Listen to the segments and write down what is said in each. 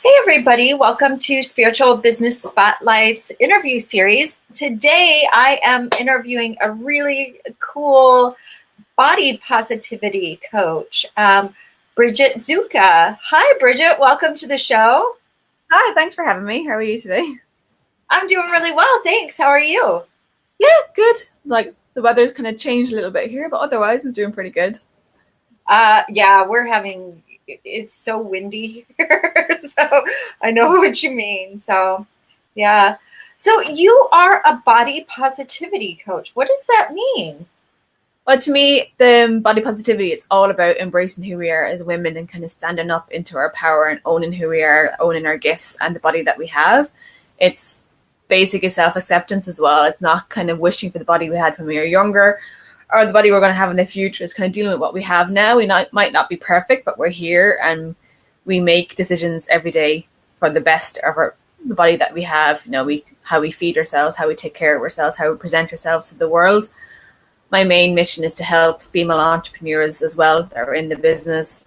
Hey, everybody. Welcome to Spiritual Business Spotlight's interview series. Today, I am interviewing a really cool body positivity coach, Bridget Zyka. Hi, Bridget. Welcome to the show. Hi, thanks for having me. How are you today? I'm doing really well. Thanks. How are you? Yeah, good. Like the weather's kind of changed a little bit here, but otherwise it's doing pretty good. Yeah, it's so windy here. So I know what you mean. So, yeah. So you are a body positivity coach. What does that mean? But to me, the body positivity, it's all about embracing who we are as women and kind of standing up into our power and owning who we are, owning our gifts and the body that we have. It's basically self-acceptance as well. It's not kind of wishing for the body we had when we were younger or the body we're going to have in the future. It's kind of dealing with what we have now. Might not be perfect, but we're here and we make decisions every day for the best of the body that we have. You know, how we feed ourselves, how we take care of ourselves, how we present ourselves to the world. My main mission is to help female entrepreneurs as well that are in the business.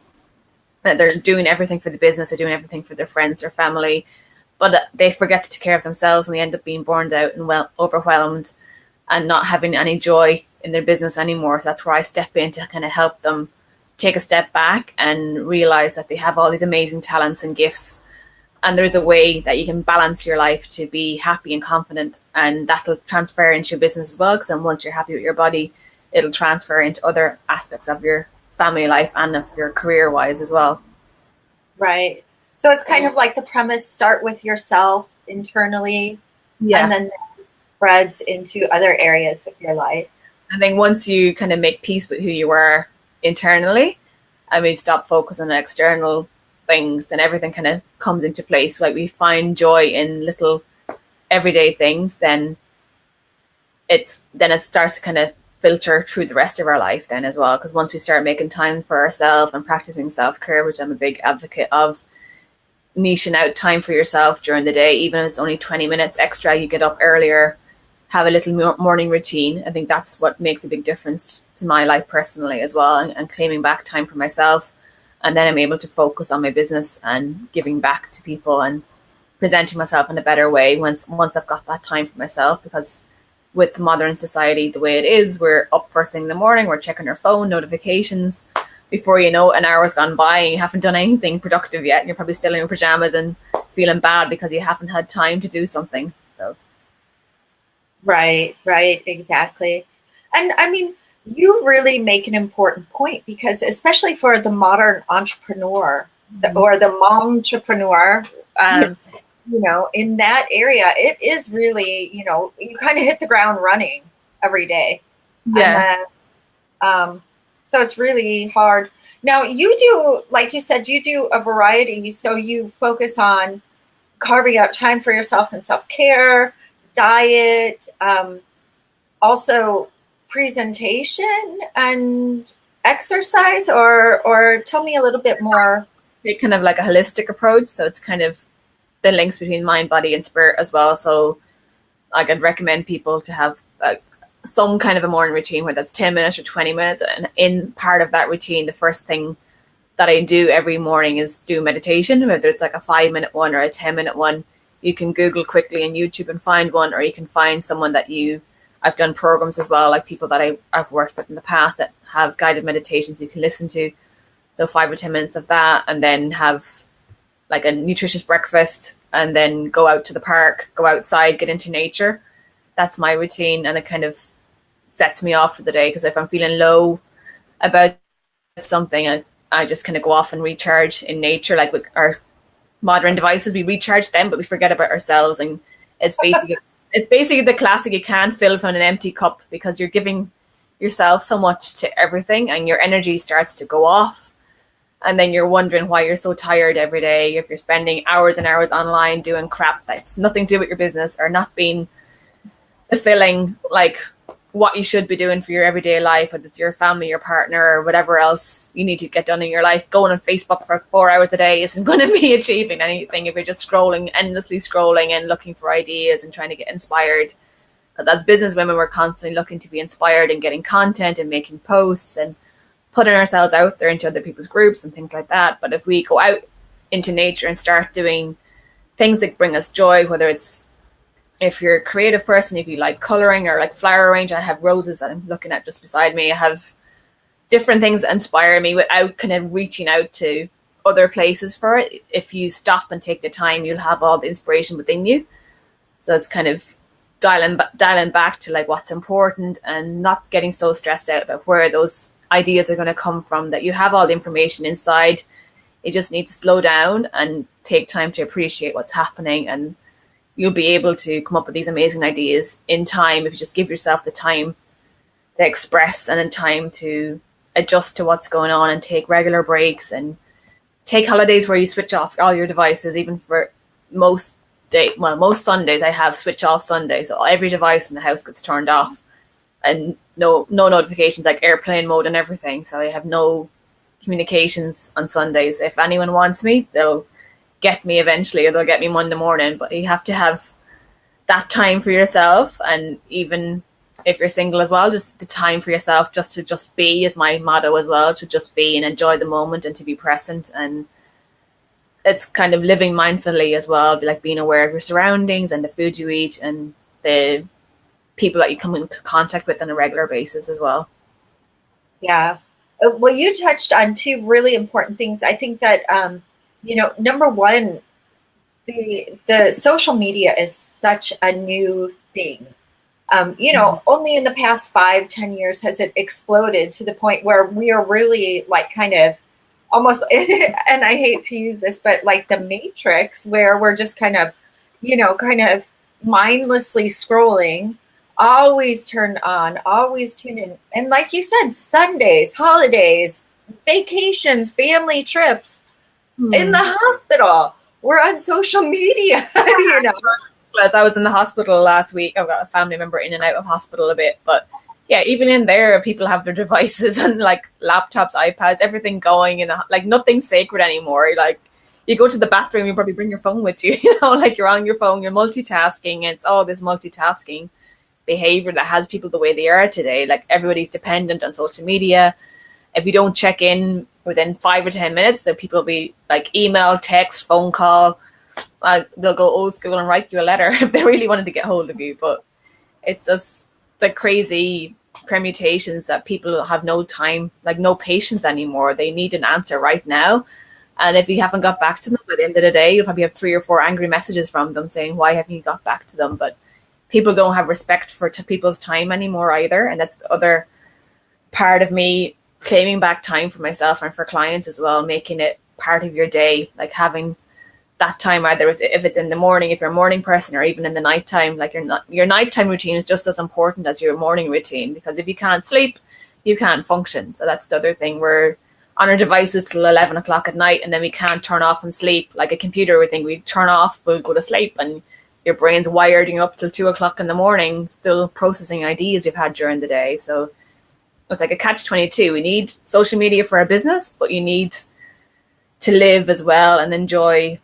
They're doing everything for the business, they're doing everything for their friends, their family, but they forget to take care of themselves and they end up being burned out and overwhelmed and not having any joy in their business anymore. So that's where I step in to kind of help them take a step back and realize that they have all these amazing talents and gifts. And there's a way that you can balance your life to be happy and confident, and that'll transfer into your business as well. Because then once you're happy with your body, it'll transfer into other aspects of your family life and of your career wise as well. Right. So it's kind of like the premise: start with yourself internally, and then it spreads into other areas of your life. I think once you kind of make peace with who you are internally, I mean, stop focusing on external things, then everything kind of comes into place. Like we find joy in little everyday things, then it starts to kind of filter through the rest of our life then as well. Because once we start making time for ourselves and practicing self-care, which I'm a big advocate of, niching out time for yourself during the day, even if it's only 20 minutes extra, you get up earlier, have a little morning routine. I think that's what makes a big difference to my life personally as well, and claiming back time for myself. And then I'm able to focus on my business and giving back to people and presenting myself in a better way once I've got that time for myself. Because with modern society, the way it is, we're up first thing in the morning, we're checking our phone, notifications. Before you know it, an hour's gone by and you haven't done anything productive yet. And you're probably still in your pajamas and feeling bad because you haven't had time to do something. So. Right, exactly. And I mean, you really make an important point, because especially for the modern entrepreneur or the momtrepreneur, in that area, it is really, you kind of hit the ground running every day. Yeah. And then, so it's really hard. Now you do, like you said, you do a variety. So you focus on carving out time for yourself and self-care, diet, also presentation and exercise, or tell me a little bit more. It's kind of like a holistic approach, so it's kind of the links between mind, body and spirit as well. So like I'd recommend people to have some kind of a morning routine, whether that's 10 minutes or 20 minutes, and in part of that routine, the first thing that I do every morning is do meditation, whether it's like a 5-minute one or a 10-minute one. You can Google quickly on YouTube and find one, or you can find someone that I've done programs as well, like people that I've worked with in the past that have guided meditations you can listen to. So 5 or 10 minutes of that, and then have like a nutritious breakfast, and then go out to the park, go outside, get into nature. That's my routine, and it kind of sets me off for the day, because if I'm feeling low about something, I just kind of go off and recharge in nature. Like with our modern devices, we recharge them, but we forget about ourselves. And it's basically the classic: you can't fill from an empty cup, because you're giving yourself so much to everything and your energy starts to go off. And then you're wondering why you're so tired every day if you're spending hours and hours online doing crap that's nothing to do with your business, or not being fulfilling like what you should be doing for your everyday life, whether it's your family, your partner, or whatever else you need to get done in your life. Going on Facebook for 4 hours a day isn't going to be achieving anything if you're just endlessly scrolling and looking for ideas and trying to get inspired. But as business women, we're constantly looking to be inspired and getting content and making posts and putting ourselves out there into other people's groups and things like that. But if we go out into nature and start doing things that bring us joy, whether it's, if you're a creative person, if you like coloring or like flower arranging. I have roses that I'm looking at just beside me. I have different things that inspire me without kind of reaching out to other places for it. If you stop and take the time, you'll have all the inspiration within you. So it's kind of dialing back to like what's important and not getting so stressed out about where those ideas are going to come from, that you have all the information inside. You just need to slow down and take time to appreciate what's happening, and you'll be able to come up with these amazing ideas in time if you just give yourself the time to express and then time to adjust to what's going on and take regular breaks and take holidays where you switch off all your devices. Even for most Sundays I have switch off Sundays, so every device in the house gets turned off and no notifications, like airplane mode and everything. So I have no communications on Sundays. If anyone wants me, they'll get me eventually, or they'll get me Monday morning, but you have to have that time for yourself. And even if you're single as well, just the time for yourself just to just be is my motto as well, to just be and enjoy the moment and to be present. And it's kind of living mindfully as well, like being aware of your surroundings and the food you eat and the people that you come into contact with on a regular basis as well. Yeah. Well, you touched on two really important things. I think that, number one, the social media is such a new thing. Only in the past 5-10 years has it exploded to the point where we are really like kind of almost, and I hate to use this, but like the Matrix, where we're just kind of mindlessly scrolling, always turned on, always tuned in. And like you said, Sundays, holidays, vacations, family trips, in the hospital, we're on social media, As I was in the hospital last week, I've got a family member in and out of hospital a bit, but yeah, even in there, people have their devices and like laptops, iPads, everything going, and like nothing's sacred anymore. Like you go to the bathroom, you probably bring your phone with you, like you're on your phone, you're multitasking. And it's all this multitasking behavior that has people the way they are today. Like everybody's dependent on social media. If you don't check in within 5 or 10 minutes, then people will be like email, text, phone call. They'll go old school and write you a letter if they really wanted to get hold of you. But it's just the crazy permutations that people have no time, like no patience anymore. They need an answer right now. And if you haven't got back to them by the end of the day, you'll probably have 3 or 4 angry messages from them saying, why haven't you got back to them? But people don't have respect for people's time anymore either. And that's the other part of me claiming back time for myself and for clients as well, making it part of your day, like having that time, either if it's in the morning, if you're a morning person, or even in the nighttime. Like your nighttime routine is just as important as your morning routine, because if you can't sleep, you can't function. So that's the other thing. We're on our devices till 11 o'clock at night, and then we can't turn off and sleep. Like a computer, we think we turn off, we'll go to sleep, and your brain's wired you up till 2 o'clock in the morning, still processing ideas you've had during the day. So it's like a catch-22. We need social media for our business, but you need to live as well and enjoy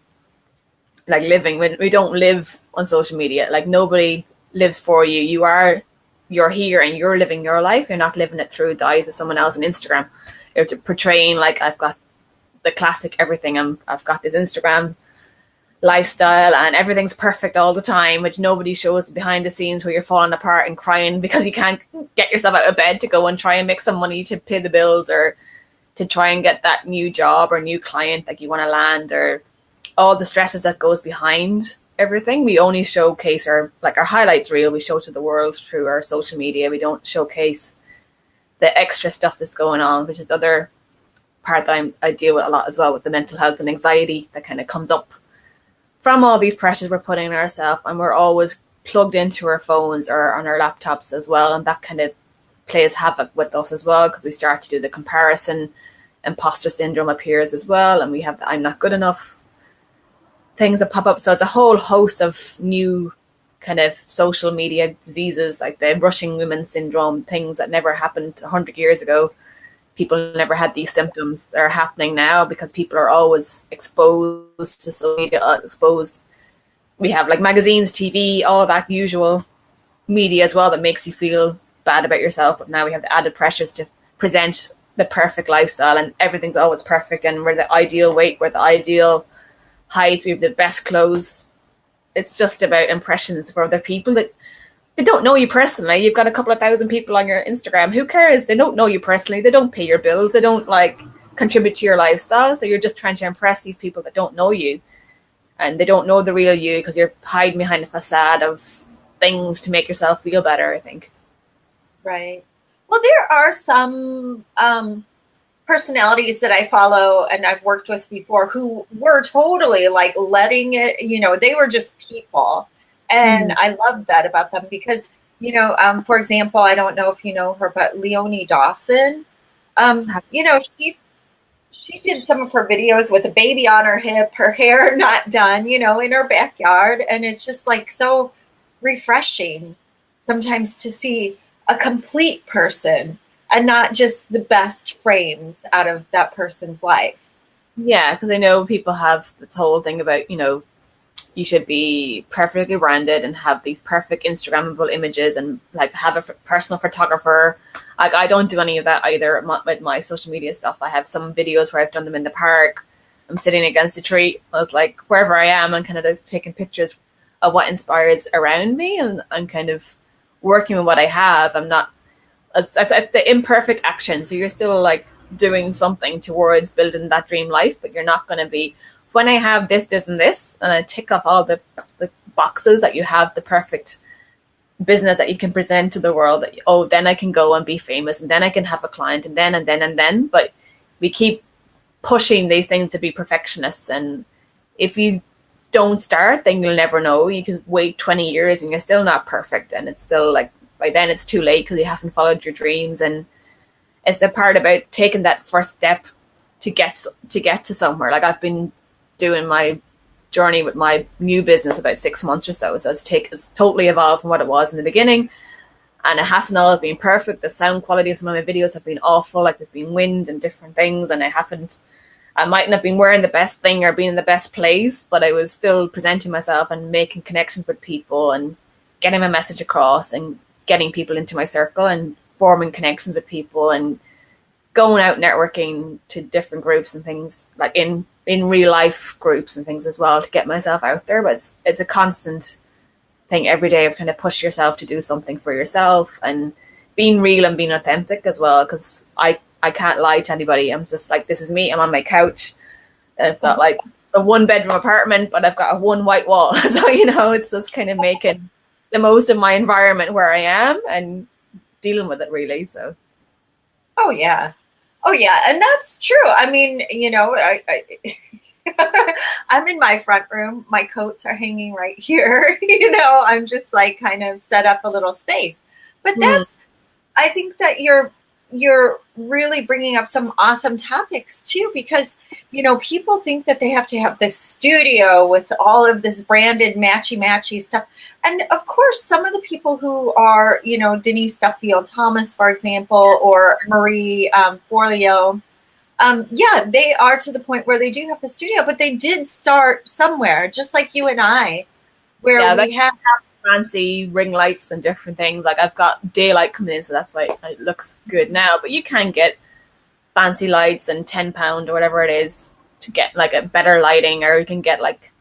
like living. When we don't live on social media, like nobody lives for you. You're here and you're living your life. You're not living it through the eyes of someone else on Instagram. You're portraying like I've got the classic everything. I've got this Instagram lifestyle and everything's perfect all the time, which nobody shows the behind the scenes where you're falling apart and crying because you can't get yourself out of bed to go and try and make some money to pay the bills, or to try and get that new job or new client that you want to land, or all the stresses that goes behind everything. We only showcase our highlights reel. We show to the world through our social media. We don't showcase the extra stuff that's going on, which is the other part that I deal with a lot as well, with the mental health and anxiety that kind of comes up from all these pressures we're putting on ourselves. And we're always plugged into our phones or on our laptops as well. And that kind of plays havoc with us as well, because we start to do the comparison. Imposter syndrome appears as well. And we have the I'm not good enough things that pop up. So it's a whole host of new kind of social media diseases, like the rushing women syndrome, things that never happened 100 years ago. People never had these symptoms that are happening now because people are always exposed to social media, exposed. We have like magazines, TV, all of that usual media as well that makes you feel bad about yourself. But now we have the added pressures to present the perfect lifestyle, and everything's always perfect, and we're the ideal weight, we're the ideal height, we have the best clothes. It's just about impressions for other people that they don't know you personally. You've got a couple of thousand people on your Instagram. Who cares? They don't know you personally. They don't pay your bills. They don't like contribute to your lifestyle. So you're just trying to impress these people that don't know you, and they don't know the real you because you're hiding behind a facade of things to make yourself feel better, I think. Right. Well, there are some personalities that I follow and I've worked with before who were totally like letting it, they were just people. And I love that about them because, for example, I don't know if you know her, but Leonie Dawson, she did some of her videos with a baby on her hip, her hair not done, in her backyard. And it's just like so refreshing sometimes to see a complete person and not just the best frames out of that person's life. Yeah, because I know people have this whole thing about, you should be perfectly branded and have these perfect Instagrammable images and like have a personal photographer. Like I don't do any of that either with my social media stuff. I have some videos where I've done them in the park. I'm sitting against a tree. I was like, wherever I am, I'm kind of just taking pictures of what inspires around me, and I'm kind of working with what I have. I'm not, it's the imperfect action. So you're still like doing something towards building that dream life, but you're not going to be, when I have this, this, and this, and I tick off all the boxes that you have the perfect business that you can present to the world, that, then I can go and be famous, and then I can have a client, and then. But we keep pushing these things to be perfectionists. And if you don't start, then you'll never know. You can wait 20 years and you're still not perfect. And it's still like, by then it's too late because you haven't followed your dreams. And it's the part about taking that first step to get to somewhere. Like I've been doing my journey with my new business about 6 months or so. So it's totally evolved from what it was in the beginning. And it hasn't always been perfect. The sound quality of some of my videos have been awful. Like there's been wind and different things. And I mightn't have been wearing the best thing or being in the best place, but I was still presenting myself and making connections with people and getting my message across and getting people into my circle and forming connections with people and going out networking to different groups and things, like in real life groups and things as well, to get myself out there. But it's a constant thing every day of kind of push yourself to do something for yourself and being real and being authentic as well, because I can't lie to anybody. I'm just like, this is me. I'm on my couch. I've got like a 1-bedroom apartment, but I've got a 1 white wall. So, it's just kind of making the most of my environment where I am and dealing with it really. So. Oh yeah. And that's true. I mean, I'm in my front room. My coats are hanging right here. I'm just like kind of set up a little space, but I think that you're really bringing up some awesome topics too, because, people think that they have to have this studio with all of this branded matchy stuff. And of course, some of the people who are, Denise Duffield Thomas, for example, or Marie Forleo, they are to the point where they do have the studio, but they did start somewhere, just like you and I, where we have fancy ring lights and different things. Like I've got daylight coming in, so that's why it looks good now. But you can get fancy lights and £10 or whatever it is to get like a better lighting, or you can get like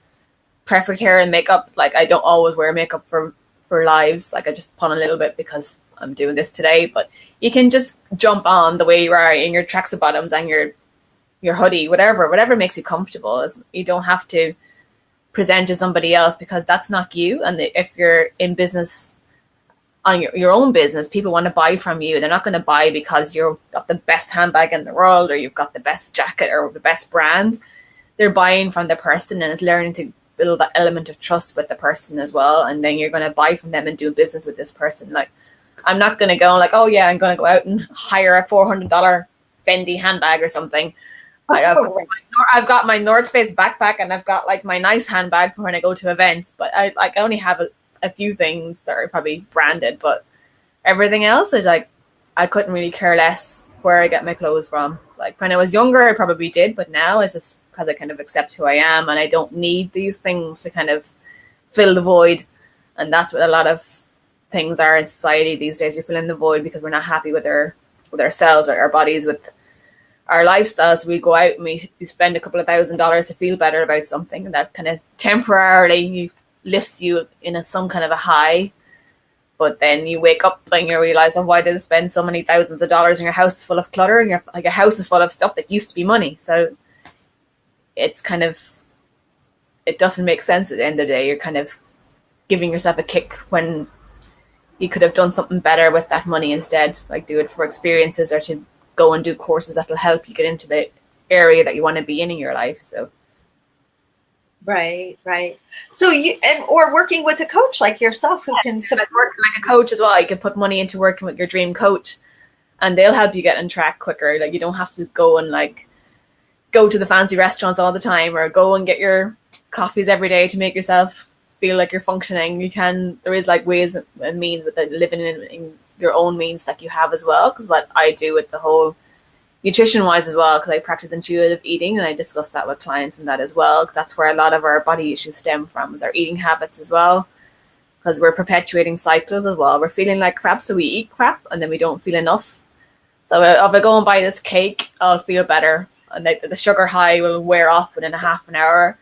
perfect hair and makeup. Like I don't always wear makeup for lives. Like I just put on a little bit because I'm doing this today. But you can just jump on the way you are in your tracksuit bottoms and your hoodie, whatever makes you comfortable. You don't have to present to somebody else because that's not you. And if you're in business on your own business, people want to buy from you. They're not going to buy because you've got the best handbag in the world or you've got the best jacket or the best brand. They're buying from the person, and it's learning to build that element of trust with the person as well. And then you're going to buy from them and do business with this person. Like I'm not going to go like, oh yeah, I'm going to go out and hire a $400 Fendi handbag or something. I've got my North Face backpack and I've got like my nice handbag for when I go to events, but I only have a few things that are probably branded, but everything else is like, I couldn't really care less where I get my clothes from. Like when I was younger, I probably did, but now it's just because I kind of accept who I am and I don't need these things to kind of fill the void. And that's what a lot of things are in society these days. You're filling the void because we're not happy with ourselves or our bodies, with our lifestyles. We go out and we spend a couple of $1,000s to feel better about something, and that kind of temporarily lifts you in some kind of a high. But then you wake up and you realize, oh, why did I spend so many thousands of dollars and your house is full of clutter and your house is full of stuff that used to be money. So it's kind of, it doesn't make sense at the end of the day. You're kind of giving yourself a kick when you could have done something better with that money instead, like do it for experiences or to go and do courses that'll help you get into the area that you want to be in your life. So right. So or working with a coach like yourself who can support. Like a coach as well. You can put money into working with your dream coach, and they'll help you get on track quicker. Like you don't have to go and like go to the fancy restaurants all the time or go and get your coffees every day to make yourself feel like you're functioning. You can, there is like ways and means with living in your own means that you have as well. Because what I do with the whole nutrition wise as well, because I practice intuitive eating and I discuss that with clients and that as well. That's where a lot of our body issues stem from, is our eating habits as well. Because we're perpetuating cycles as well. We're feeling like crap, so we eat crap and then we don't feel enough. So if I go and buy this cake, I'll feel better. And the sugar high will wear off within a half an hour.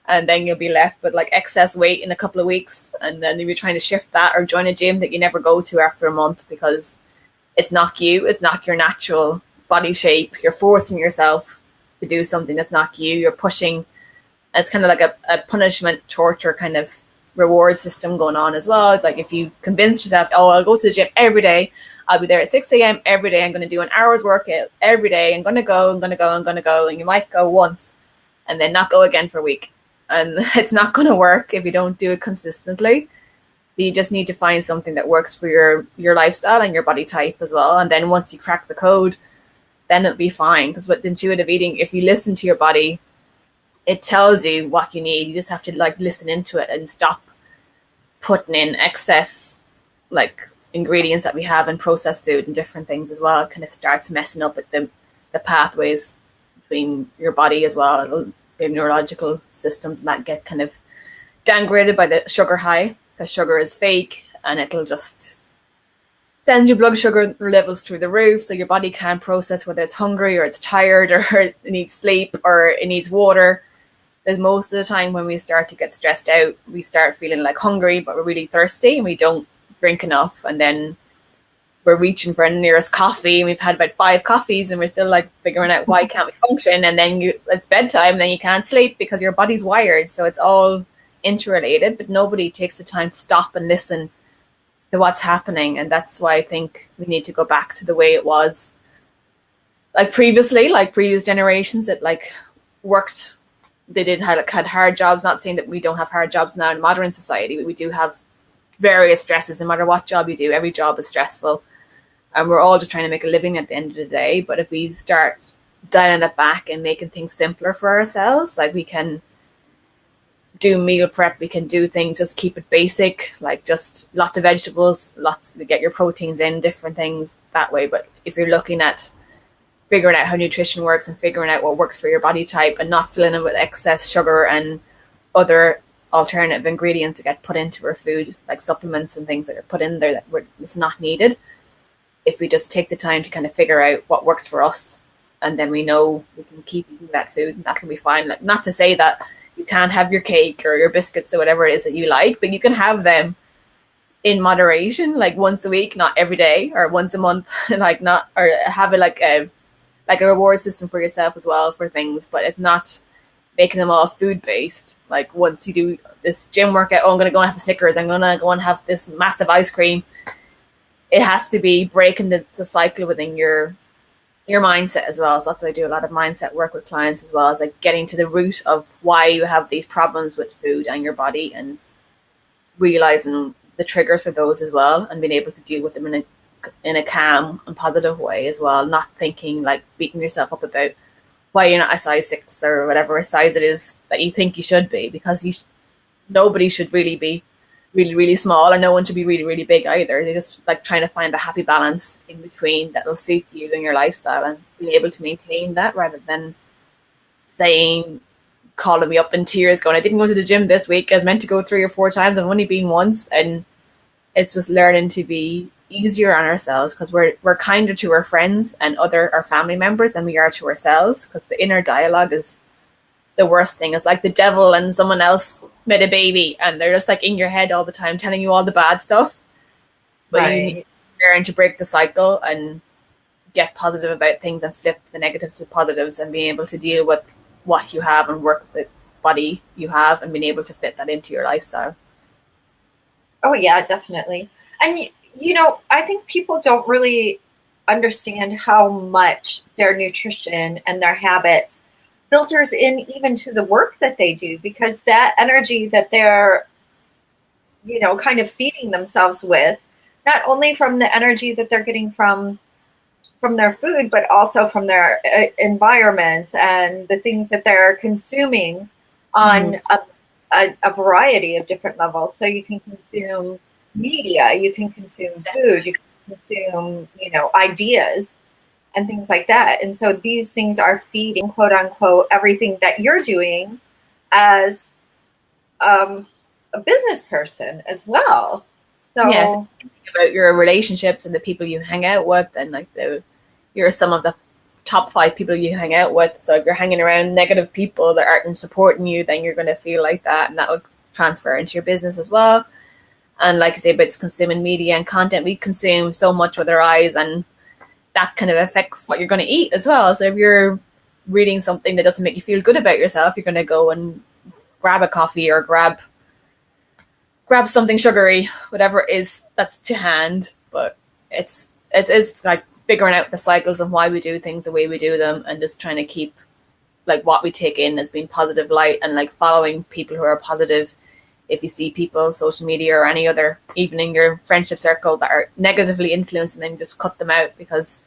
And then you'll be left with like excess weight in a couple of weeks. And then you'll be trying to shift that or join a gym that you never go to after a month because it's not you. It's not your natural body shape. You're forcing yourself to do something that's not you. You're pushing. It's kind of like a punishment, torture kind of reward system going on as well. Like if you convince yourself, oh, I'll go to the gym every day. I'll be there at 6 a.m. every day. I'm going to do an hour's workout every day. I'm going to go. And you might go once and then not go again for a week. And it's not going to work if you don't do it consistently. You just need to find something that works for your lifestyle and your body type as well. And then once you crack the code, then it'll be fine. Because with intuitive eating, if you listen to your body, it tells you what you need. You just have to like listen into it and stop putting in excess like ingredients that we have in processed food and different things as well. It kind of starts messing up with the pathways between your body as well. The neurological systems and that get kind of downgraded by the sugar high, because sugar is fake and it'll just send your blood sugar levels through the roof, so your body can't process whether it's hungry or it's tired or it needs sleep or it needs water. There's most of the time when we start to get stressed out, we start feeling like hungry but we're really thirsty and we don't drink enough, and then we're reaching for the nearest coffee and we've had about 5 coffees and we're still like figuring out why can't we function, and then it's bedtime and then you can't sleep because your body's wired. So it's all interrelated, but nobody takes the time to stop and listen to what's happening. And that's why I think we need to go back to the way it was like previously, like previous generations that like worked. They had hard jobs. Not saying that we don't have hard jobs now in modern society, but we do have various stresses. No matter what job you do, every job is stressful. And we're all just trying to make a living at the end of the day. But if we start dialing it back and making things simpler for ourselves, like we can do meal prep, we can do things, just keep it basic, like just lots of vegetables, lots to get your proteins in, different things that way. But if you're looking at figuring out how nutrition works and figuring out what works for your body type and not filling it with excess sugar and other alternative ingredients that get put into our food, like supplements and things that are put in there that it's not needed. If we just take the time to kind of figure out what works for us, and then we know we can keep eating that food, and that can be fine. Like, not to say that you can't have your cake or your biscuits or whatever it is that you like, but you can have them in moderation, like once a week, not every day, or once a month, like not, or have it like a reward system for yourself as well for things, but it's not making them all food based. Like once you do this gym workout, oh, I'm going to go and have a Snickers, I'm going to go and have this massive ice cream. It has to be breaking the cycle within your mindset as well. So that's why I do a lot of mindset work with clients as well, as like getting to the root of why you have these problems with food and your body, and realizing the triggers for those as well, and being able to deal with them in a calm and positive way as well. Not thinking like beating yourself up about why you're not a size 6 or whatever size it is that you think you should be, because nobody should really be really, really small, or no one should be really, really big either. They're just like trying to find a happy balance in between that will suit you and your lifestyle, and being able to maintain that, rather than calling me up in tears going, I didn't go to the gym this week, I was meant to go 3 or 4 times, I've only been once. And it's just learning to be easier on ourselves because we're kinder to our friends and our family members than we are to ourselves, because the inner dialogue is the worst thing. It's like the devil and someone else made a baby and they're just like in your head all the time telling you all the bad stuff. But you need to learn to break the cycle and get positive about things and flip the negatives to positives and being able to deal with what you have and work with the body you have and being able to fit that into your lifestyle. Oh yeah, definitely. And you know, I think people don't really understand how much their nutrition and their habits filters in even to the work that they do, because that energy that they're, you know, kind of feeding themselves with, not only from the energy that they're getting from their food, but also from their environments and the things that they're consuming on a variety of different levels. So you can consume media, you can consume food, you can consume, you know, ideas and things like that. And so these things are feeding, quote unquote, everything that you're doing as a business person as well. So yes, about your relationships and the people you hang out with, and like you're some of the top 5 people you hang out with. So if you're hanging around negative people that aren't supporting you, then you're going to feel like that, and that will transfer into your business as well. And like I say, about consuming media and content, we consume so much with our eyes, and that kind of affects what you're going to eat as well. So if you're reading something that doesn't make you feel good about yourself, you're going to go and grab a coffee or grab something sugary, whatever it is that's to hand. But it's like figuring out the cycles and why we do things the way we do them, and just trying to keep like what we take in as being positive light, and like following people who are positive. If you see people, social media or any other, even in your friendship circle, that are negatively influencing, then just cut them out. Because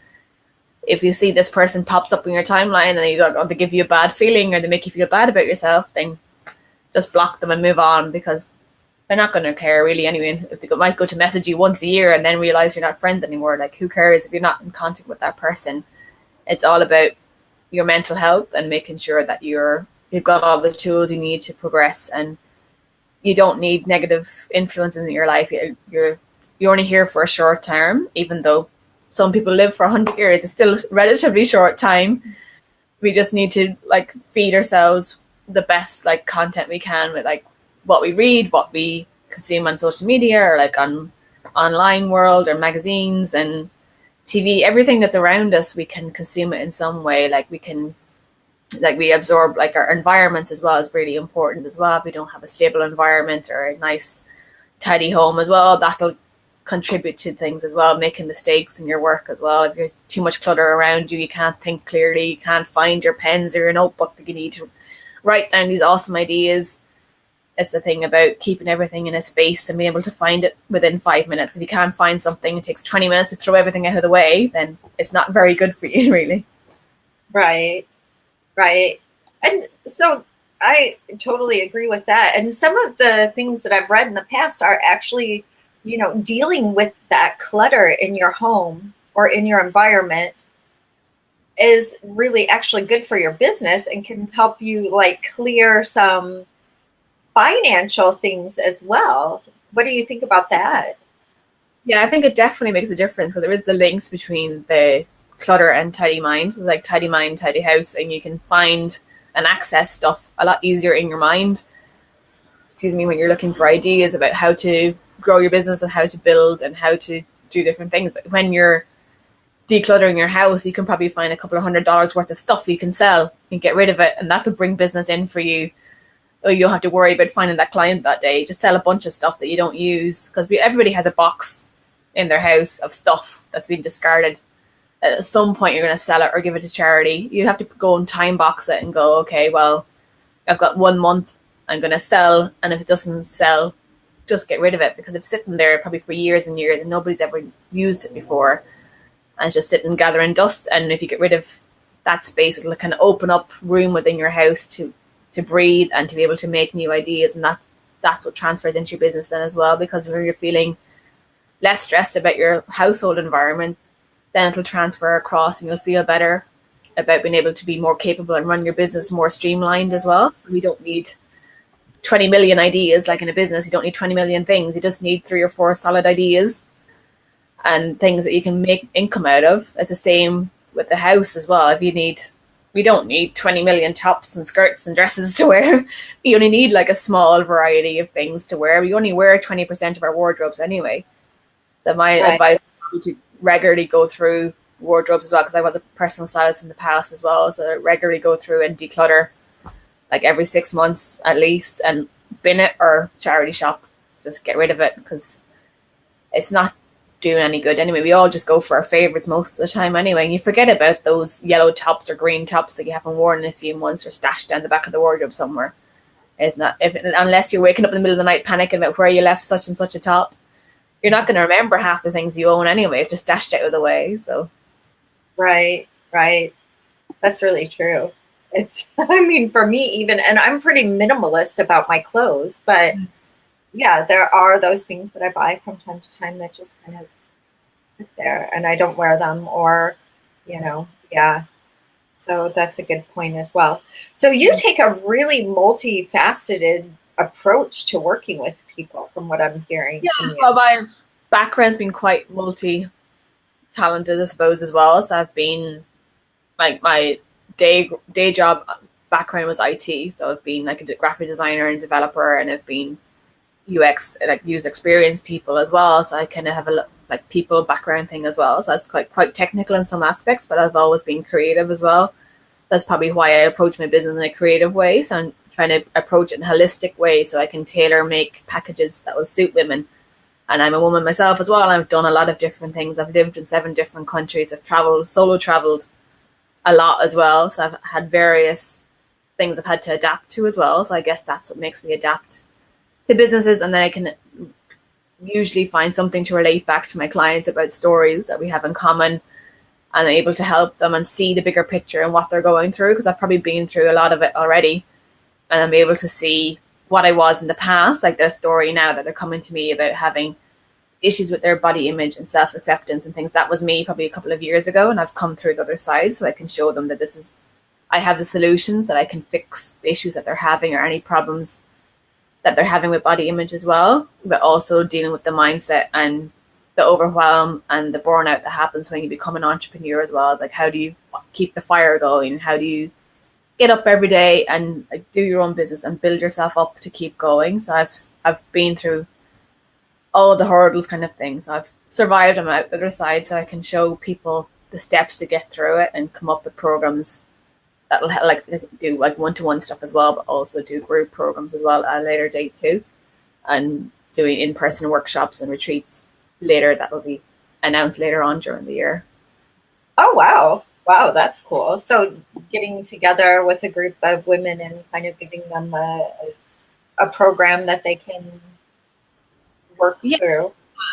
if you see this person pops up in your timeline and they give you a bad feeling or they make you feel bad about yourself, then just block them and move on, because they're not going to care really anyway. If they might go to message you once a year and then realize you're not friends anymore, like who cares if you're not in contact with that person? It's all about your mental health and making sure that you've got all the tools you need to progress, and you don't need negative influence in your life. You're only here for a short term, even though some people live for 100 years. It's still a relatively short time. We just need to like feed ourselves the best like content we can with like what we read, what we consume on social media or like on online world or magazines and TV. Everything that's around us, we can consume it in some way. We absorb like our environments as well is really important as well. If we don't have a stable environment or a nice tidy home as well, that'll contribute to things as well, making mistakes in your work as well. If there's too much clutter around you, you can't think clearly, you can't find your pens or your notebook that you need to write down these awesome ideas. It's the thing about keeping everything in a space and being able to find it within 5 minutes. If you can't find something, it takes 20 minutes to throw everything out of the way, then it's not very good for you, really. Right. And so I totally agree with that. And some of the things that I've read in the past are actually, you know, dealing with that clutter in your home or in your environment is really actually good for your business and can help you like clear some financial things as well. What do you think about that? Yeah, I think it definitely makes a difference, because there is the links between the clutter and tidy mind, like tidy mind, tidy house, and you can find and access stuff a lot easier in your mind. When you're looking for ideas about how to grow your business and how to build and how to do different things. But when you're decluttering your house, you can probably find a couple of $100 worth of stuff you can sell and get rid of it, and that could bring business in for you. Or you don't have to worry about finding that client that day. Just sell a bunch of stuff that you don't use, because everybody has a box in their house of stuff that's been discarded. At some point you're going to sell it or give it to charity. You have to go and time box it and go, okay, well, I've got 1 month I'm going to sell, and if it doesn't sell, just get rid of it, because it's sitting there probably for years and years and nobody's ever used it before, and it's just sitting gathering dust. And if you get rid of that space, it'll kind of open up room within your house to breathe and to be able to make new ideas, and that's what transfers into your business then as well. Because when you're feeling less stressed about your household environment, then it'll transfer across and you'll feel better about being able to be more capable and run your business more streamlined as well. So we don't need 20 million ideas like in a business. You don't need 20 million things. You just need 3 or 4 solid ideas. and things that you can make income out of. It's the same with the house as well. We don't need 20 million tops and skirts and dresses to wear. We only need like a small variety of things to wear. We only wear 20% of our wardrobes anyway. So my advice is to regularly go through wardrobes as well, because I was a personal stylist in the past as well. So I regularly go through and declutter like every 6 months at least, and bin it or charity shop. Just get rid of it, because it's not doing any good anyway. We all just go for our favorites most of the time anyway, and you forget about those yellow tops or green tops that you haven't worn in a few months or stashed down the back of the wardrobe somewhere. It's not, unless you're waking up in the middle of the night panicking about where you left such and such a top, you're not going to remember half the things you own anyway. It's just stashed out of the way. So right, that's really true. It's, I mean, for me even, and I'm pretty minimalist about my clothes, but yeah, there are those things that I buy from time to time that just kind of sit there and I don't wear them, or, yeah. So that's a good point as well. So you take a really multifaceted approach to working with people, from what I'm hearing. Yeah, well, my background's been quite multi-talented, I suppose, as well. So I've been, like, my day job background was IT. So I've been like a graphic designer and developer, and I've been UX, like user experience people as well. So I kind of have a like people background thing as well. So that's quite technical in some aspects, but I've always been creative as well. That's probably why I approach my business in a creative way. So I'm trying to approach it in a holistic way so I can tailor make packages that will suit women. And I'm a woman myself as well. I've done a lot of different things. I've lived in 7 different countries. I've solo traveled a lot as well. So I've had various things I've had to adapt to as well. So I guess that's what makes me adapt to businesses. And then I can usually find something to relate back to my clients about stories that we have in common, and I'm able to help them and see the bigger picture and what they're going through, because I've probably been through a lot of it already, and I'm able to see what I was in the past, like their story now that they're coming to me about having issues with their body image and self-acceptance and things. That was me probably a couple of years ago, and I've come through the other side, so I can show them that I have the solutions, that I can fix the issues that they're having or any problems that they're having with body image as well, but also dealing with the mindset and the overwhelm and the burnout that happens when you become an entrepreneur as well. It's like, how do you keep the fire going? How do you get up every day and like do your own business and build yourself up to keep going? So I've been through all the hurdles kind of thing. So I've survived. I'm out the other side, so I can show people the steps to get through it and come up with programs that'll like do like one-to-one stuff as well, but also do group programs as well at a later date too, and doing in-person workshops and retreats later that will be announced later on during the year. Oh, wow, that's cool. So getting together with a group of women and kind of giving them a program that they can work through.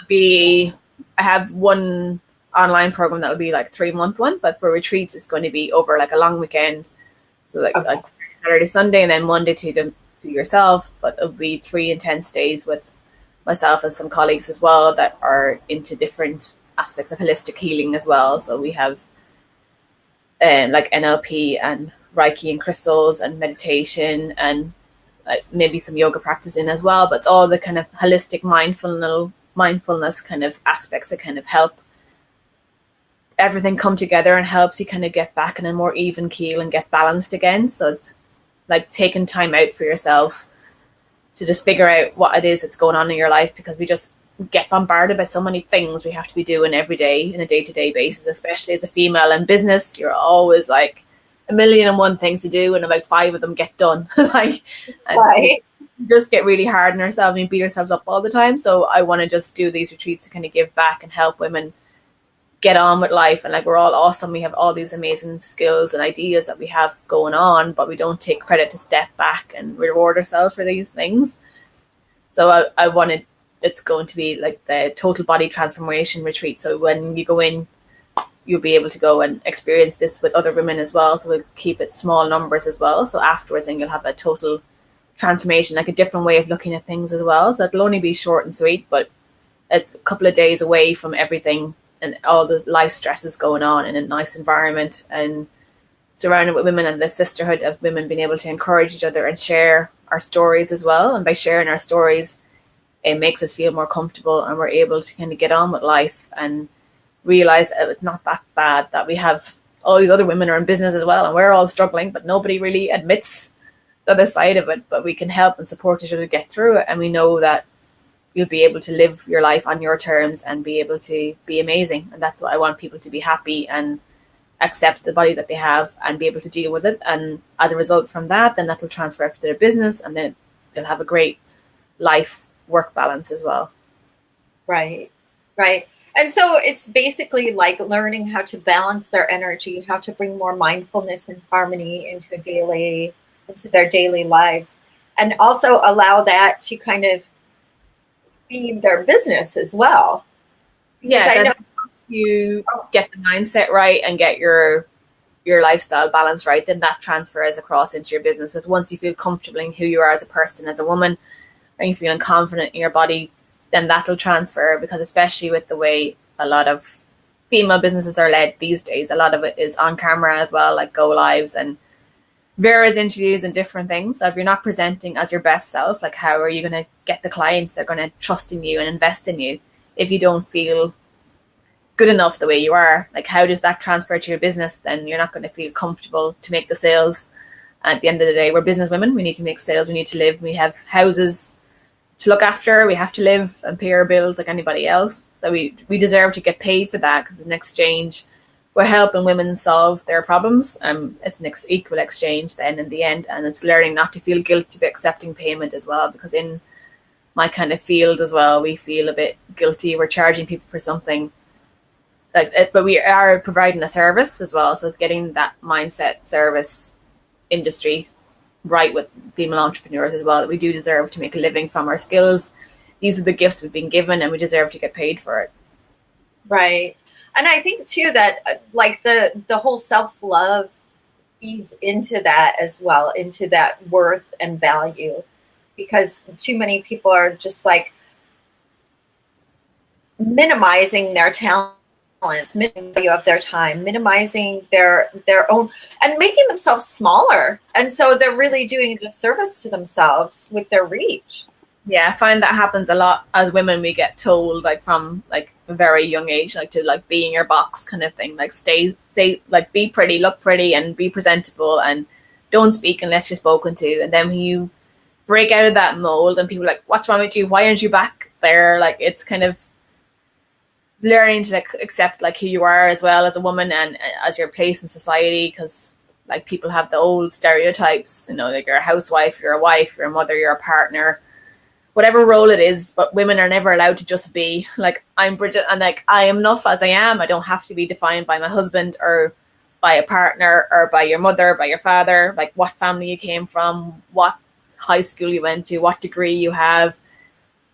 I have one online program that will be like 3-month one, but for retreats it's going to be over like a long weekend, so like Saturday, Sunday, and then Monday to do yourself. But it'll be 3 intense days with myself and some colleagues as well that are into different aspects of holistic healing as well. So we have like NLP and Reiki and crystals and meditation and like maybe some yoga practicing as well, but it's all the kind of holistic mindfulness kind of aspects that kind of help everything come together and helps you kind of get back in a more even keel and get balanced again. So it's like taking time out for yourself to just figure out what it is that's going on in your life, because we just get bombarded by so many things we have to be doing every day in a day-to-day basis, especially as a female in business. You're always like 1,000,001 things to do, and about 5 of them get done. Right. We just get really hard on ourselves and beat ourselves up all the time. So I want to just do these retreats to kind of give back and help women get on with life. And like, we're all awesome. We have all these amazing skills and ideas that we have going on, but we don't take credit to step back and reward ourselves for these things. So I wanted, it's going to be like the total body transformation retreat. So when you go in, you'll be able to go and experience this with other women as well. So we'll keep it small numbers as well. So afterwards, then you'll have a total transformation, like a different way of looking at things as well. So it'll only be short and sweet, but it's a couple of days away from everything and all the life stresses going on in a nice environment, and surrounded with women and the sisterhood of women being able to encourage each other and share our stories as well. And by sharing our stories, it makes us feel more comfortable, and we're able to kind of get on with life and realize it's not that bad, that we have all these other women are in business as well and we're all struggling, but nobody really admits the other side of it. But we can help and support each other to get through it, and we know that you'll be able to live your life on your terms and be able to be amazing. And that's what I want people to be happy and accept the body that they have and be able to deal with it. And as a result from that, then that will transfer to their business, and then they'll have a great life work balance as well. Right. And so it's basically like learning how to balance their energy, how to bring more mindfulness and harmony into their daily lives, and also allow that to kind of feed their business as well. Yeah, I know you get the mindset right and get your lifestyle balance right, then that transfers across into your businesses. Once you feel comfortable in who you are as a person, as a woman, and you're feeling confident in your body, then that'll transfer, because especially with the way a lot of female businesses are led these days, a lot of it is on camera as well, like go lives and various interviews and different things. So if you're not presenting as your best self, like how are you going to get the clients that are going to trust in you and invest in you if you don't feel good enough the way you are? Like, how does that transfer to your business? Then you're not going to feel comfortable to make the sales. At the end of the day, we're business women. We need to make sales. We need to live. We have houses to look after. We have to live and pay our bills like anybody else. So we deserve to get paid for that, because it's an exchange. We're helping women solve their problems. It's an equal exchange then in the end. And it's learning not to feel guilty about accepting payment as well, because in my kind of field as well, we feel a bit guilty. We're charging people for something, but we are providing a service as well. So it's getting that mindset service industry right with female entrepreneurs as well, that we do deserve to make a living from our skills. These are the gifts we've been given, and we deserve to get paid for it. Right. And I think too that like the whole self-love feeds into that as well, into that worth and value, because too many people are just like minimizing their talents, minimizing the value of their time, minimizing their own, and making themselves smaller. And so they're really doing a disservice to themselves with their reach. Yeah, I find that happens a lot as women. We get told like from like a very young age, like to like be in your box kind of thing, like stay like be pretty, look pretty, and be presentable, and don't speak unless you're spoken to. And then when you break out of that mold and people are like, what's wrong with you? Why aren't you back there? Like, it's kind of learning to like accept like who you are as well as a woman and as your place in society, because like people have the old stereotypes, you know, like you're a housewife, you're a wife, you're a mother, you're a partner, whatever role it is. But women are never allowed to just be like, I'm Bridget, and like I am enough as I am. I don't have to be defined by my husband or by a partner or by your mother, by your father, like what family you came from, what high school you went to, what degree you have.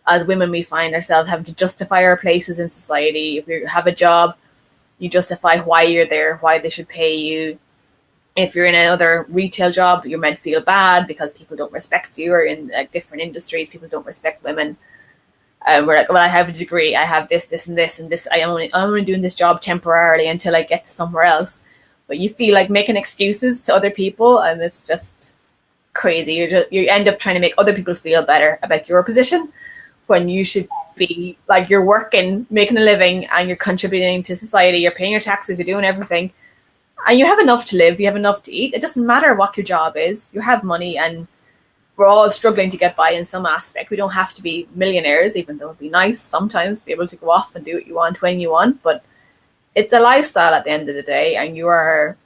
As women, we find ourselves having to justify our places in society. If you have a job, you justify why you're there, why they should pay you. If you're in another retail job, you're meant to feel bad because people don't respect you, or in like different industries, people don't respect women. We're like, well, I have a degree, I have this, and this, and this. I'm only doing this job temporarily until I get to somewhere else. But you feel like making excuses to other people, and it's just crazy. You end up trying to make other people feel better about your position, when you should be like, you're working, making a living, and you're contributing to society. You're paying your taxes, you're doing everything, and you have enough to live, you have enough to eat. It doesn't matter what your job is. You have money, and we're all struggling to get by in some aspect. We don't have to be millionaires, even though it'd be nice sometimes to be able to go off and do what you want when you want. But it's a lifestyle at the end of the day, and we're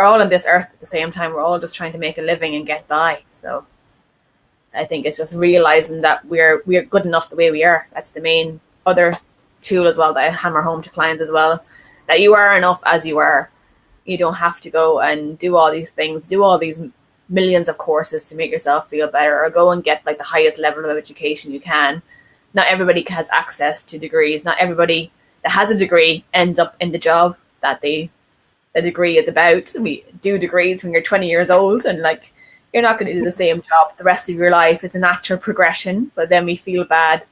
all on this earth at the same time. We're all just trying to make a living and get by. So I think it's just realizing that we're good enough the way we are. That's the main other tool as well that I hammer home to clients as well, that you are enough as you are. You don't have to go and do all these things, do all these millions of courses to make yourself feel better, or go and get like the highest level of education you can. Not everybody has access to degrees. Not everybody that has a degree ends up in the job that the degree is about. We do degrees when you're 20 years old, and like, you're not going to do the same job the rest of your life. It's a natural progression, but then we feel bad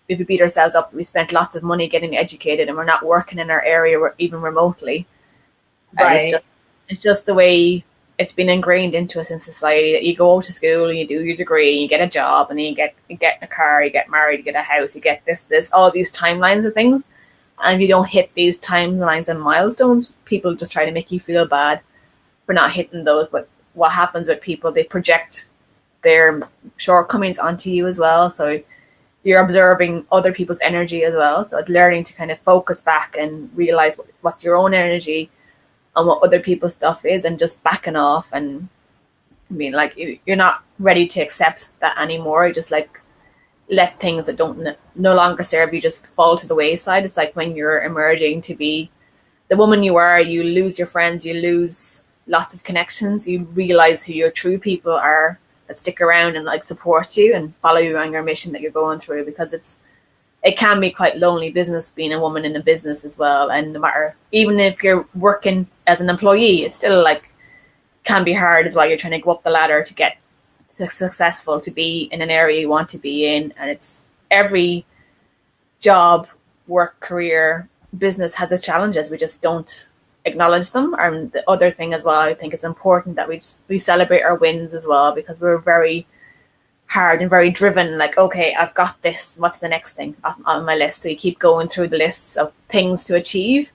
if we beat ourselves up. We spent lots of money getting educated and we're not working in our area even remotely. Right. It's just the way it's been ingrained into us in society that you go to school and you do your degree, you get a job, and then you get a car, you get married, you get a house, you get this, all these timelines of things. And if you don't hit these timelines and milestones, people just try to make you feel bad for not hitting those. But what happens with people, they project their shortcomings onto you as well. So you're observing other people's energy as well. So it's learning to kind of focus back and realize what's your own energy and what other people's stuff is, and just backing off. And I mean, like, you're not ready to accept that anymore. You just like let things that don't no longer serve you just fall to the wayside. It's like when you're emerging to be the woman you are, you lose your friends, you lose lots of connections, you realize who your true people are that stick around and like support you and follow you on your mission that you're going through, because it can be quite lonely business being a woman in a business as well. And no matter, even if you're working as an employee, it's still like can be hard as well. You're trying to go up the ladder to get successful, to be in an area you want to be in. And it's every job, work, career, business has its challenges. We just don't acknowledge them. And the other thing as well, I think it's important that we celebrate our wins as well, because we're very hard and very driven. Like, okay, I've got this, what's the next thing on my list? So you keep going through the lists of things to achieve,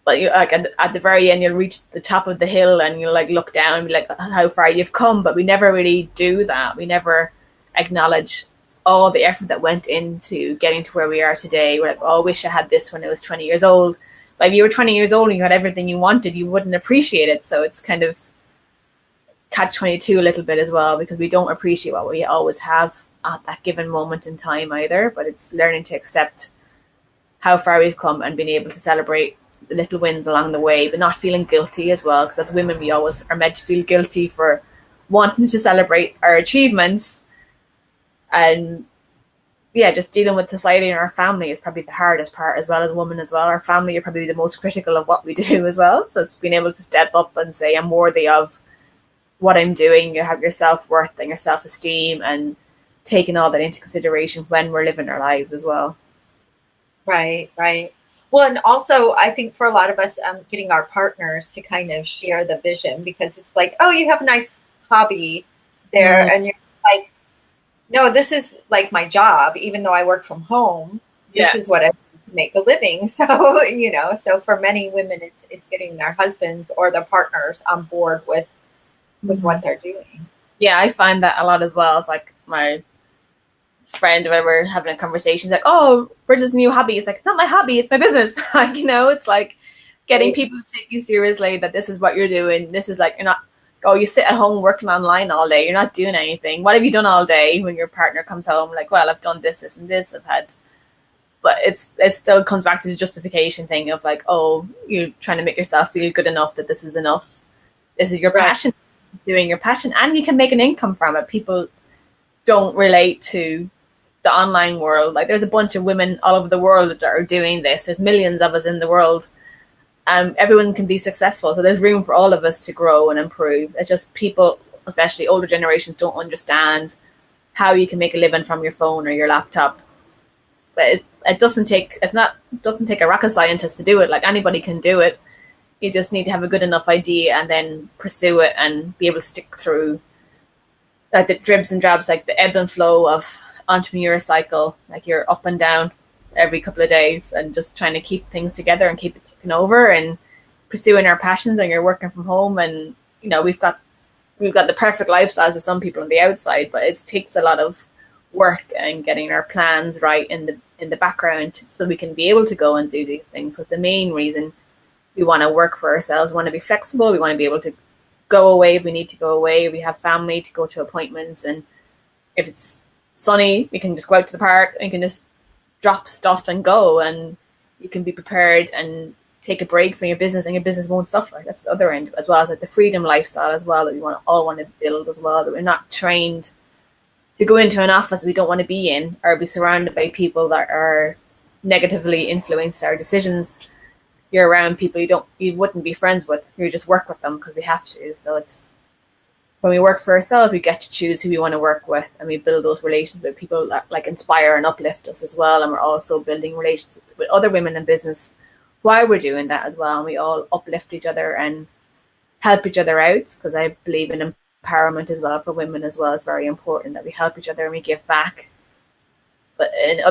but you like at the very end you'll reach the top of the hill and you'll like look down and be like how far you've come. But we never really do that. We never acknowledge all the effort that went into getting to where we are today. We're like, oh, I wish I had this when I was 20 years old. Like, if you were 20 years old and you had everything you wanted, you wouldn't appreciate it. So it's kind of catch-22 a little bit as well, because we don't appreciate what we always have at that given moment in time either. But it's learning to accept how far we've come and being able to celebrate the little wins along the way, but not feeling guilty as well, because as women we always are meant to feel guilty for wanting to celebrate our achievements. And yeah, just dealing with society and our family is probably the hardest part as well. As a woman as well, our family are probably the most critical of what we do as well. So it's being able to step up and say, I'm worthy of what I'm doing. You have your self-worth and your self-esteem, and taking all that into consideration when we're living our lives as well. Right. Well, and also I think for a lot of us, getting our partners to kind of share the vision, because it's like, oh, you have a nice hobby there, and you're like, no, this is like my job, even though I work from home. This is what I make a living. So, so for many women, it's getting their husbands or their partners on board with what they're doing. Yeah, I find that a lot as well. It's like my friend, when we're having a conversation, he's like, oh, Bridget's new hobby. It's like, it's not my hobby, it's my business. Like, it's like getting people to take you seriously, that this is what you're doing. This is like, you're not, oh, you sit at home working online all day, you're not doing anything. What have you done all day? When your partner comes home, like, well, I've done this and this, I've had. But it still comes back to the justification thing of like, oh, you're trying to make yourself feel good enough that this is enough. This is your passion, doing your passion, and you can make an income from it. People don't relate to the online world. Like, there's a bunch of women all over the world that are doing this. There's millions of us in the world. Everyone can be successful. So there's room for all of us to grow and improve. It's just people, especially older generations, don't understand how you can make a living from your phone or your laptop. But it doesn't take a rocket scientist to do it. Like, anybody can do it. You just need to have a good enough idea and then pursue it and be able to stick through like the dribs and drabs, like the ebb and flow of entrepreneur cycle. Like, you're up and down every couple of days, and just trying to keep things together and keep it ticking over and pursuing our passions. And you're working from home, and we've got the perfect lifestyles of some people on the outside, but it takes a lot of work and getting our plans right in the background so we can be able to go and do these things. So the main reason we want to work for ourselves, we want to be flexible, we want to be able to go away if we need to go away. We have family to go to appointments, and if it's sunny, we can just go out to the park and you can just drop stuff and go, and you can be prepared and take a break from your business, and your business won't suffer. That's the other end, as well as like the freedom lifestyle as well that we all want to build as well, that we're not trained to go into an office we don't want to be in, or be surrounded by people that are negatively influence our decisions. You're around people you wouldn't be friends with. You just work with them because we have to. So it's, when we work for ourselves, we get to choose who we want to work with, and we build those relations with people that like inspire and uplift us as well. And we're also building relationships with other women in business while we're doing that as well. And we all uplift each other and help each other out, because I believe in empowerment as well for women as well. It's very important that we help each other and we give back. But in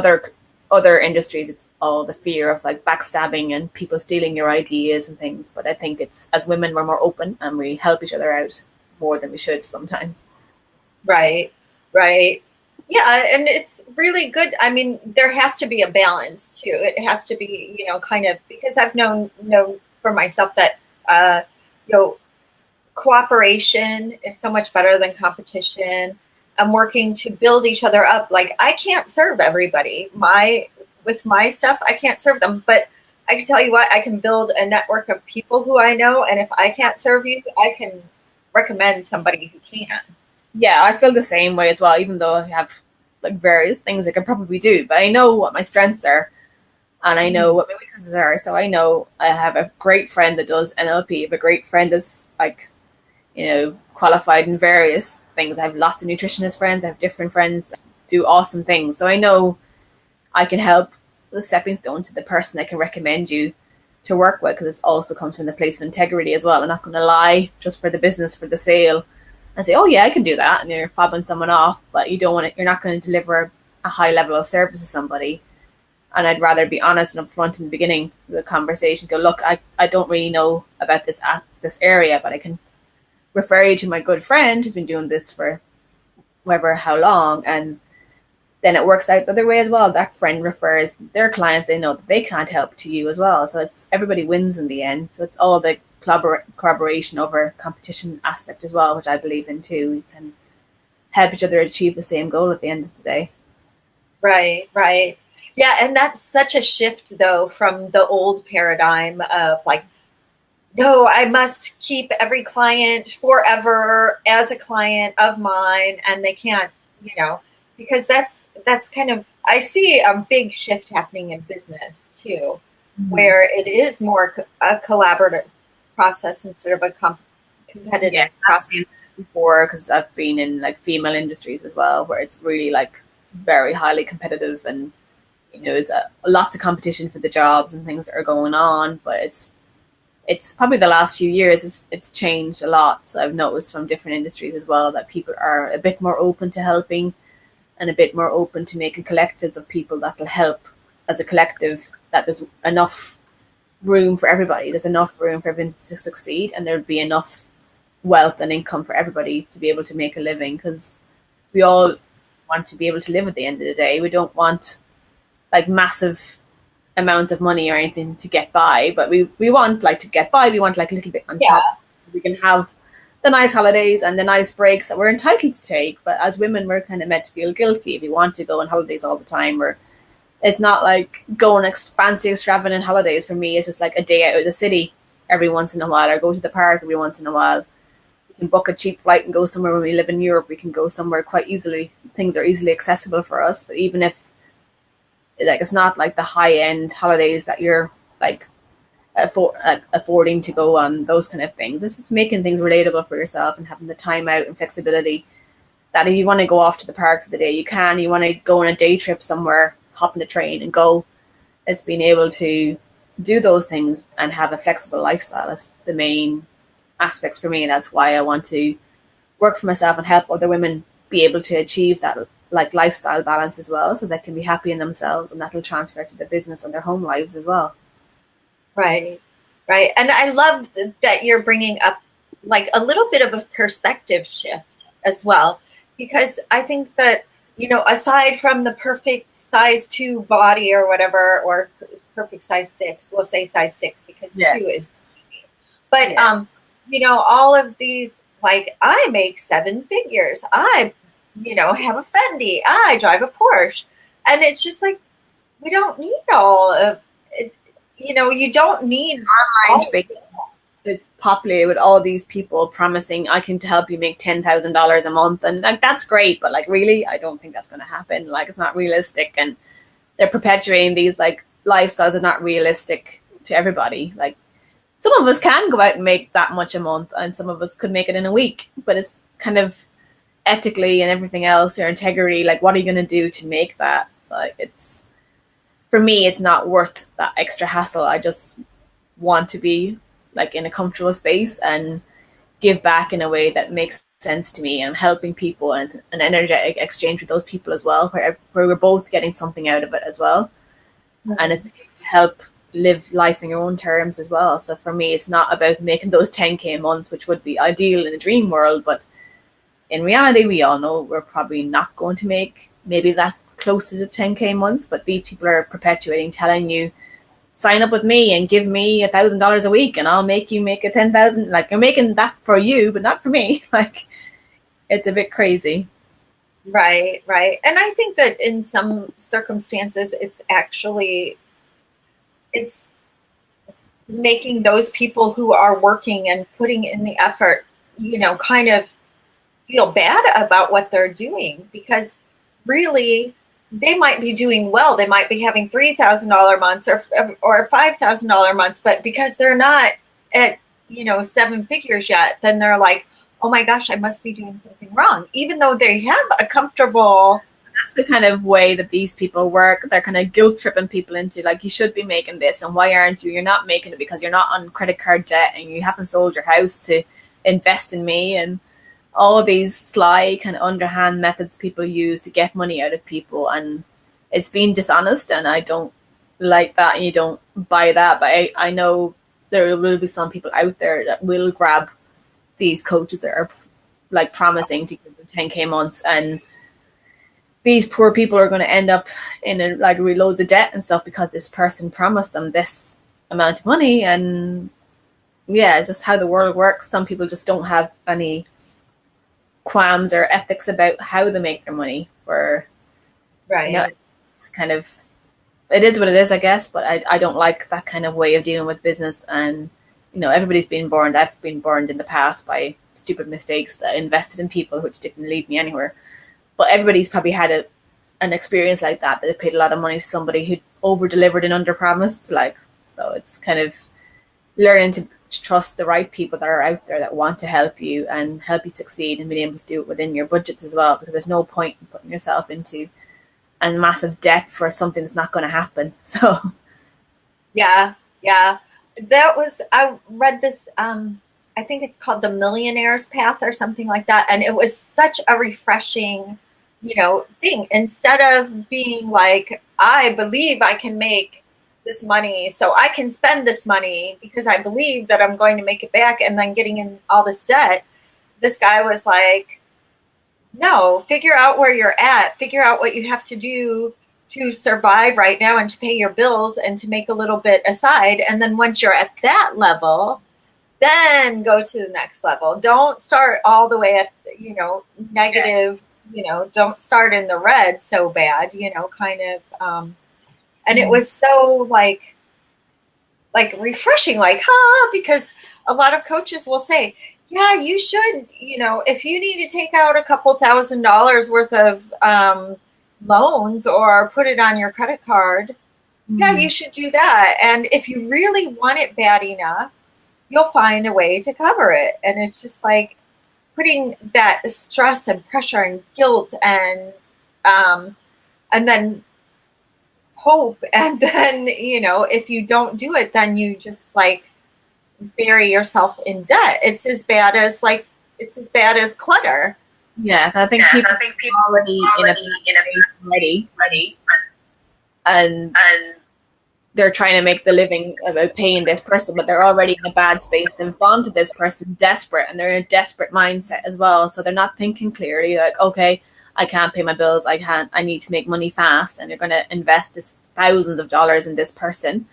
other industries, it's all the fear of like backstabbing and people stealing your ideas and things. But I think it's, as women, we're more open and we help each other out more than we should sometimes. Right, right. Yeah, and it's really good. I mean, there has to be a balance too. It has to be, kind of, because I've known for myself that, you know, cooperation is so much better than competition. I'm working to build each other up. Like, I can't serve everybody. With my stuff, I can't serve them, but I can tell you what, I can build a network of people who I know, and if I can't serve you, I can recommend somebody who can. Yeah, I feel the same way as well, even though I have like various things I can probably do, but I know what my strengths are and I know what my weaknesses are. So I know I have a great friend that does NLP, I have a great friend that's like, qualified in various things. I have lots of nutritionist friends, I have different friends that do awesome things. So I know I can help the stepping stone to the person I can recommend you to work with, because it also comes from the place of integrity as well. I'm not going to lie just for the business, for the sale, and say, oh yeah, I can do that, and you're fobbing someone off, but you're not going to deliver a high level of service to somebody. And I'd rather be honest and upfront in the beginning of the conversation. Go, look, I don't really know about this area, but I can refer you to my good friend who's been doing this for how long, and then it works out the other way as well. That friend refers their clients they know that they can't help to you as well. So it's everybody wins in the end. So it's all the collaboration over competition aspect as well, which I believe in too. We can help each other achieve the same goal at the end of the day. Right, right. Yeah, and that's such a shift though from the old paradigm of like, no, I must keep every client forever as a client of mine, and they can't, because that's kind of, I see a big shift happening in business too, where it is more a collaborative process instead of a competitive process. I've seen it before because I've been in like female industries as well, where it's really like very highly competitive, and there's lots of competition for the jobs and things that are going on. But it's probably the last few years it's changed a lot. So I've noticed from different industries as well that people are a bit more open to helping and a bit more open to making collectives of people that'll help as a collective, that there's enough room for everybody. There's enough room for everyone to succeed, and there'll be enough wealth and income for everybody to be able to make a living, because we all want to be able to live at the end of the day. We don't want like massive amounts of money or anything to get by, but we want like to get by. We want like a little bit on top. We can have the nice holidays and the nice breaks that we're entitled to take. But as women, we're kind of meant to feel guilty if we want to go on holidays all the time. Or it's not like going fancy extravagant holidays. For me, it's just like a day out of the city every once in a while, or go to the park every once in a while. We can book a cheap flight and go somewhere. When we live in Europe, we can go somewhere quite easily. Things are easily accessible for us. But even if like it's not like the high end holidays that you're like affording to go on, those kind of things. It's just making things relatable for yourself and having the time out and flexibility that if you want to go off to the park for the day, you can. You want to go on a day trip somewhere, hop on a train and go. It's being able to do those things and have a flexible lifestyle is the main aspects for me. And that's why I want to work for myself and help other women be able to achieve that like lifestyle balance as well, so they can be happy in themselves, and that'll transfer to their business and their home lives as well. Right, right. And I love that you're bringing up like a little bit of a perspective shift as well, because I think that, aside from the perfect size 2 body or whatever, or perfect size 6, we'll say size 6 because 2 is, but, all of these, like I make 7 figures. I have a Fendi. I drive a Porsche. And it's just like, we don't need all of it. You don't need online space. It's populated with all these people promising I can help you make $10,000 a month. And like, that's great. But like, really, I don't think that's going to happen. Like, it's not realistic. And they're perpetuating these like lifestyles are not realistic to everybody. Like, some of us can go out and make that much a month, and some of us could make it in a week. But it's kind of ethically and everything else, your integrity, like what are you going to do to make that? Like, it's, for me, it's not worth that extra hassle. I just want to be like in a comfortable space and give back in a way that makes sense to me, and I'm helping people, and it's an energetic exchange with those people as well, where we're both getting something out of it as well. And it's to help live life in your own terms as well. So for me, it's not about making those 10K months, which would be ideal in a dream world, but in reality, we all know we're probably not going to make maybe that close to the 10K months, but these people are perpetuating, telling you, sign up with me and give me $1,000 a week and I'll make you make a 10,000. Like, you're making that for you, but not for me. Like, it's a bit crazy. Right, right. And I think that in some circumstances, it's making those people who are working and putting in the effort, kind of feel bad about what they're doing, because really they might be doing well. They might be having $3,000 months or $5,000 months, but because they're not at, 7 figures yet, then they're like, oh my gosh, I must be doing something wrong, even though they have a comfortable. That's the kind of way that these people work. They're kind of guilt tripping people into, like, you should be making this, and why aren't you? You're not making it because you're not on credit card debt and you haven't sold your house to invest in me, and all of these sly kind of underhand methods people use to get money out of people. And it's being dishonest, and I don't like that, and you don't buy that. But I know there will be some people out there that will grab these coaches that are like promising to give them 10K months, and these poor people are going to end up in like loads of debt and stuff because this person promised them this amount of money. And yeah, it's just how the world works. Some people just don't have any qualms or ethics about how they make their money. Or Right. It's kind of, it is what it is, I guess. But I don't like that kind of way of dealing with business. And everybody's been burned. I've been burned in the past by stupid mistakes that I invested in people which didn't lead me anywhere. But everybody's probably had an experience like that they paid a lot of money to somebody who over-delivered and under-promised. So it's kind of learning to trust the right people that are out there that want to help you and help you succeed, and being able to do it within your budgets as well, because there's no point in putting yourself into a massive debt for something that's not going to happen. So Yeah. I read this, I think it's called the Millionaires Path or something like that. And it was such a refreshing, thing. Instead of being like, I believe I can make this money, so I can spend this money because I believe that I'm going to make it back, and then getting in all this debt, this guy was like, no, figure out where you're at, figure out what you have to do to survive right now and to pay your bills and to make a little bit aside. And then once you're at that level, then go to the next level. Don't start all the way at, negative, don't start in the red so bad, kind of. And it was so like refreshing, because a lot of coaches will say, yeah, you should, if you need to take out a couple $1,000s worth of loans or put it on your credit card, yeah, you should do that. And if you really want it bad enough, you'll find a way to cover it. And it's just like putting that stress and pressure and guilt and then hope. And then, if you don't do it, then you just like bury yourself in debt. It's as bad as clutter. yeah, I think people are already in a ready, and they're trying to make the living about paying this person, but they're already in a bad space. They've gone to this person desperate, and they're in a desperate mindset as well. So they're not thinking clearly, like, okay, I can't pay my bills, I need to make money fast, and they're going to invest this thousands of dollars in this person,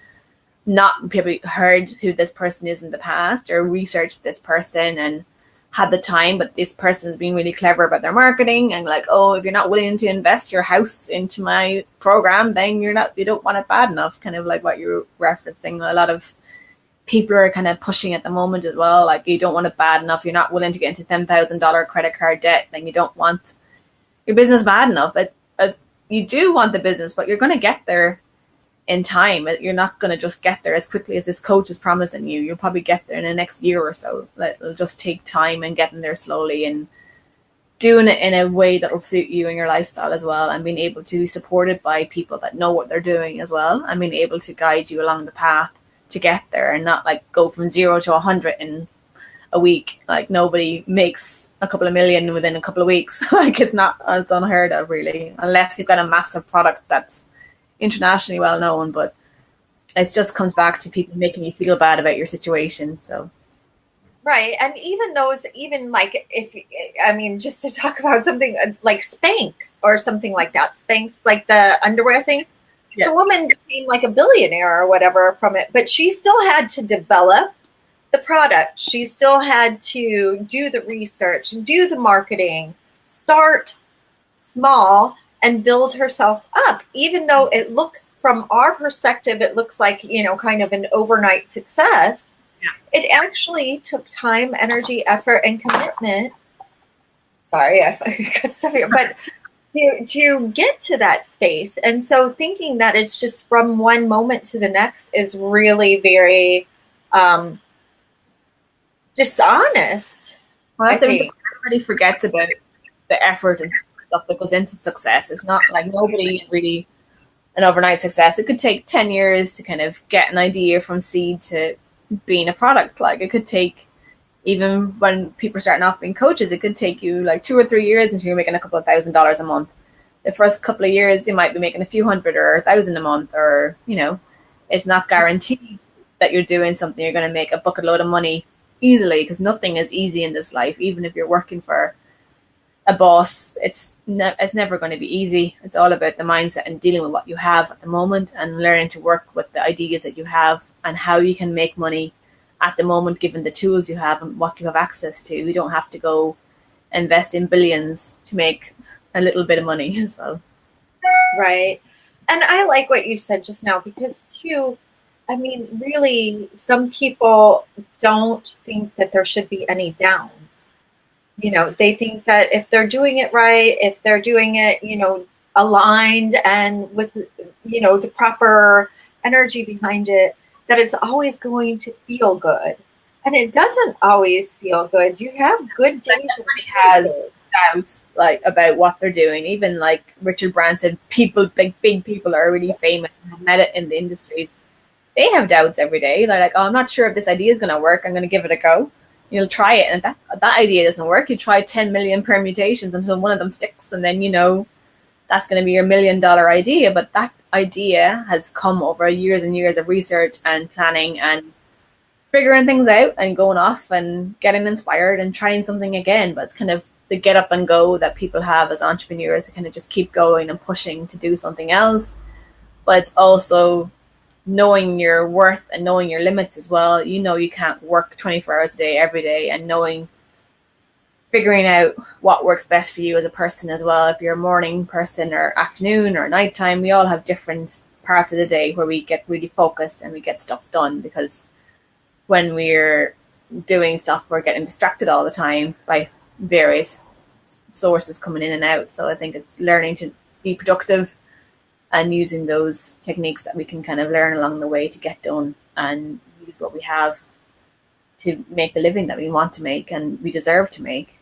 not people heard who this person is in the past or researched this person and had the time. But this person's been really clever about their marketing and like, oh, if you're not willing to invest your house into my program, then you don't want it bad enough. Kind of like what you're referencing. A lot of people are kind of pushing at the moment as well. Like, you don't want it bad enough. You're not willing to get into $10,000 credit card debt. Then you don't want your business bad enough. You do want the business, but you're going to get there in time. You're not going to just get there as quickly as this coach is promising you. You'll probably get there in the next year or so. It'll just take time and getting there slowly and doing it in a way that'll suit you and your lifestyle as well, and being able to be supported by people that know what they're doing as well, and being able to guide you along the path to get there, and not like go from 0 to 100 in a week. Like nobody makes a couple of million within a couple of weeks. Like it's unheard of really, unless you've got a massive product that's internationally well known. But it just comes back to people making you feel bad about your situation. So Right. And even those, even like, if, I mean, just to talk about something like Spanx or something like that, Spanx, like the underwear thing, yeah, the woman became like a billionaire or whatever from it, but she still had to develop the product. She still had to do the research and do the marketing, start small and build herself up, even though it looks, from our perspective, it looks like, kind of an overnight success. It actually took time, energy, effort, and commitment. Sorry, I got stuff here, but to get to that space. And so thinking that it's just from one moment to the next is really very dishonest. well, that's everybody forgets about the effort and stuff that goes into success. It's not like nobody is really an overnight success. It could take 10 years to kind of get an idea from seed to being a product. Like it could take, even when people are starting off being coaches, it could take you like 2 or 3 years until you're making a couple of $1,000s a month. The first couple of years you might be making a few hundred or 1,000 a month, or it's not guaranteed that you're doing something you're going to make a bucket load of money easily, because nothing is easy in this life. Even if you're working for a boss, it's never going to be easy. It's all about the mindset and dealing with what you have at the moment and learning to work with the ideas that you have and how you can make money at the moment, given the tools you have and what you have access to. You don't have to go invest in billions to make a little bit of money. So, right. And I like what you said just now, because too, I mean, really, some people don't think that there should be any downs. They think that if they're doing it right, if they're doing it, aligned and with, the proper energy behind it, that it's always going to feel good. And it doesn't always feel good. You have good days. Everybody has doubts like about what they're doing. Even like Richard Branson, people, big people are really famous and have met it in the industries. They have doubts every day. They're like, oh, I'm not sure if this idea is going to work. I'm going to give it a go. You'll try it, and if that idea doesn't work, you try 10 million permutations until one of them sticks, and then that's going to be your $1 million idea. But that idea has come over years and years of research and planning and figuring things out and going off and getting inspired and trying something again. But it's kind of the get up and go that people have as entrepreneurs to kind of just keep going and pushing to do something else. But it's also knowing your worth and knowing your limits as well. You can't work 24 hours a day every day, and figuring out what works best for you as a person as well. If you're a morning person or afternoon or nighttime, we all have different parts of the day where we get really focused and we get stuff done, because when we're doing stuff, we're getting distracted all the time by various sources coming in and out. So I think it's learning to be productive and using those techniques that we can kind of learn along the way to get done and use what we have to make the living that we want to make and we deserve to make.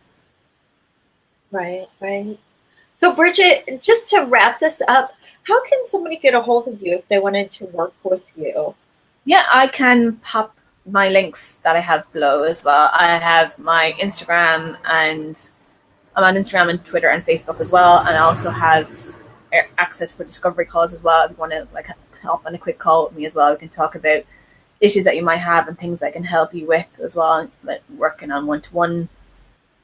Right. So Bridget, just to wrap this up, how can somebody get a hold of you if they wanted to work with you? Yeah, I can pop my links that I have below as well. I have my Instagram, and I'm on Instagram and Twitter and Facebook as well. And I also have access for discovery calls as well. If you want to hop on a quick call with me as well, we can talk about issues that you might have and things I can help you with as well. Like working on one-to-one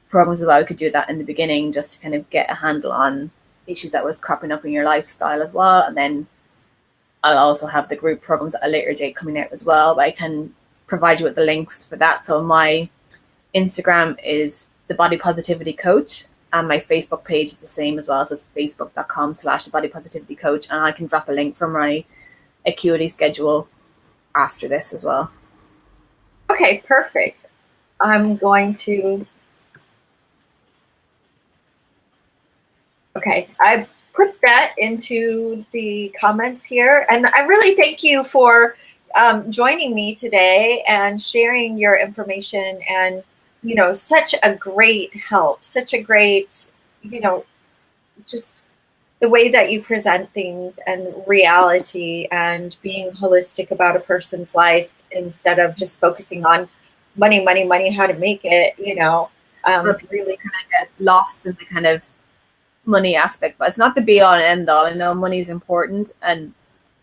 programs as well. We could do that in the beginning just to kind of get a handle on issues that was cropping up in your lifestyle as well. And then I'll also have the group programs at a later date coming out as well, but I can provide you with the links for that. So my Instagram is the Body Positivity Coach, and my Facebook page is the same as well. So it's facebook.com/the Body Positivity Coach. And I can drop a link for my acuity schedule after this as well. Okay, perfect. I'm going to... Okay, I've put that into the comments here. And I really thank you for joining me today and sharing your information, and such a great help, such a great, just the way that you present things and reality and being holistic about a person's life instead of just focusing on money, money, money, how to make it, Or people really. kind of get lost in the kind of money aspect, but it's not the be all and end all. I know money is important and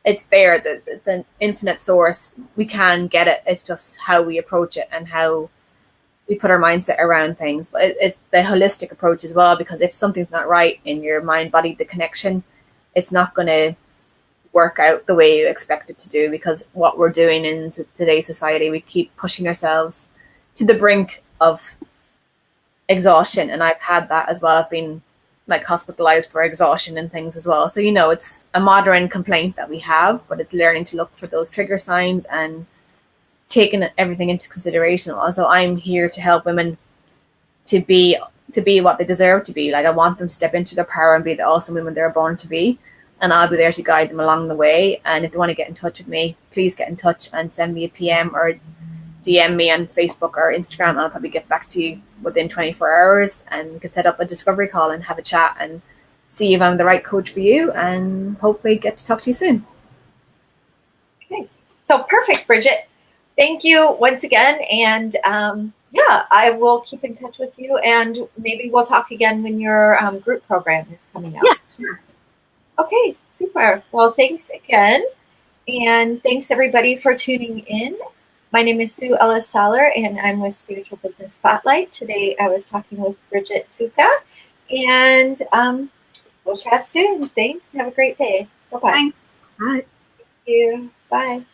it's there. It's an infinite source. We can get it. It's just how we approach it and how we put our mindset around things. But it's the holistic approach as well, because if something's not right in your mind, body, the connection, it's not going to work out the way you expect it to do, because what we're doing in today's society, we keep pushing ourselves to the brink of exhaustion. And I've had that as well. I've been like hospitalized for exhaustion and things as well. So, it's a modern complaint that we have, but it's learning to look for those trigger signs and taking everything into consideration. Also, I'm here to help women to be what they deserve to be. Like, I want them to step into their power and be the awesome women they're born to be. And I'll be there to guide them along the way. And if they want to get in touch with me, please get in touch and send me a PM or DM me on Facebook or Instagram. I'll probably get back to you within 24 hours and we can set up a discovery call and have a chat and see if I'm the right coach for you, and hopefully get to talk to you soon. Okay. So perfect, Bridget. Thank you once again. And I will keep in touch with you, and maybe we'll talk again when your group program is coming out. Yeah, sure. Okay, super. Well, thanks again. And thanks everybody for tuning in. My name is Sue Ellis-Saller, and I'm with Spiritual Business Spotlight. Today I was talking with Bridget Zyka, and we'll chat soon. Thanks. Have a great day. Bye-bye. Bye. Thank you. Bye.